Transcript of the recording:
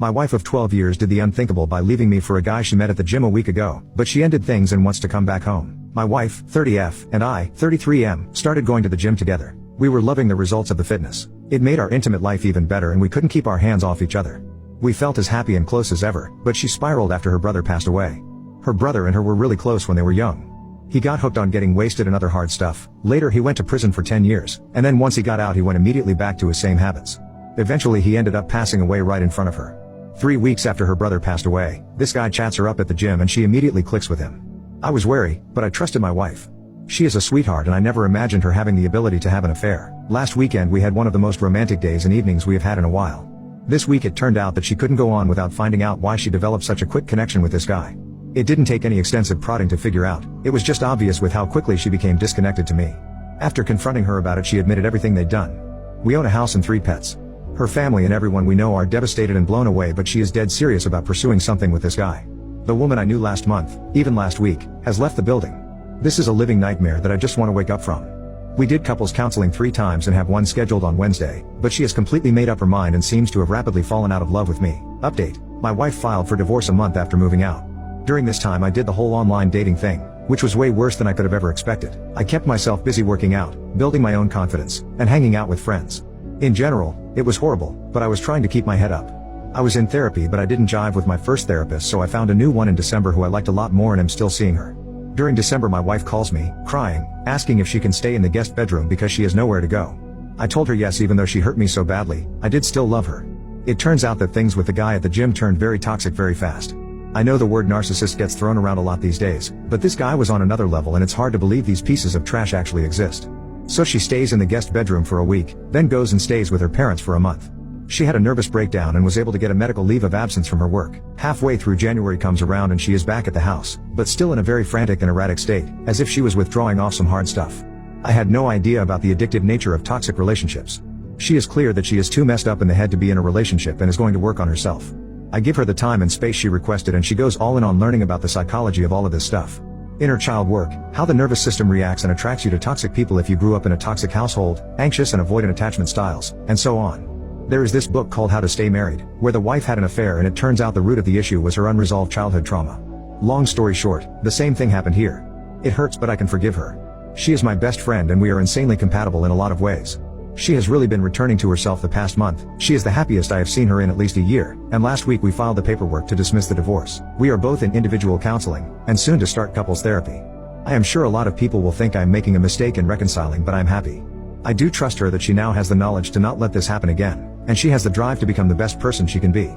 My wife of 12 years did the unthinkable by leaving me for a guy she met at the gym a week ago, but she ended things and wants to come back home. My wife, 30F, and I, 33M, started going to the gym together. We were loving the results of the fitness. It made our intimate life even better and we couldn't keep our hands off each other. We felt as happy and close as ever, but she spiraled after her brother passed away. Her brother and her were really close when they were young. He got hooked on getting wasted and other hard stuff. Later he went to prison for 10 years, and then once he got out he went immediately back to his same habits. Eventually he ended up passing away right in front of her. 3 weeks after her brother passed away, this guy chats her up at the gym and she immediately clicks with him. I was wary, but I trusted my wife. She is a sweetheart and I never imagined her having the ability to have an affair. Last weekend we had one of the most romantic days and evenings we have had in a while. This week it turned out that she couldn't go on without finding out why she developed such a quick connection with this guy. It didn't take any extensive prodding to figure out, it was just obvious with how quickly she became disconnected to me. After confronting her about it she admitted everything they'd done. We own a house and 3 pets. Her family and everyone we know are devastated and blown away, but she is dead serious about pursuing something with this guy. The woman I knew last month, even last week, has left the building. This is a living nightmare that I just want to wake up from. We did couples counseling 3 times and have one scheduled on Wednesday, but she has completely made up her mind and seems to have rapidly fallen out of love with me. Update: my wife filed for divorce a month after moving out. During this time I did the whole online dating thing, which was way worse than I could have ever expected. I kept myself busy working out, building my own confidence, and hanging out with friends. In general, it was horrible, but I was trying to keep my head up. I was in therapy but I didn't jive with my first therapist, so I found a new one in December who I liked a lot more and am still seeing her. During December my wife calls me, crying, asking if she can stay in the guest bedroom because she has nowhere to go. I told her yes, even though she hurt me so badly, I did still love her. It turns out that things with the guy at the gym turned very toxic very fast. I know the word narcissist gets thrown around a lot these days, but this guy was on another level and it's hard to believe these pieces of trash actually exist. So she stays in the guest bedroom for a week, then goes and stays with her parents for a month. She had a nervous breakdown and was able to get a medical leave of absence from her work. Halfway through January comes around and she is back at the house, but still in a very frantic and erratic state, as if she was withdrawing off some hard stuff. I had no idea about the addictive nature of toxic relationships. She is clear that she is too messed up in the head to be in a relationship and is going to work on herself. I give her the time and space she requested and she goes all in on learning about the psychology of all of this stuff. Inner child work, how the nervous system reacts and attracts you to toxic people if you grew up in a toxic household, anxious and avoidant attachment styles, and so on. There is this book called How to Stay Married, where the wife had an affair and it turns out the root of the issue was her unresolved childhood trauma. Long story short, the same thing happened here. It hurts but I can forgive her. She is my best friend and we are insanely compatible in a lot of ways. She has really been returning to herself the past month. She is the happiest I have seen her in at least a year, and last week we filed the paperwork to dismiss the divorce. We are both in individual counseling, and soon to start couples therapy. I am sure a lot of people will think I am making a mistake in reconciling, but I am happy. I do trust her that she now has the knowledge to not let this happen again, and she has the drive to become the best person she can be.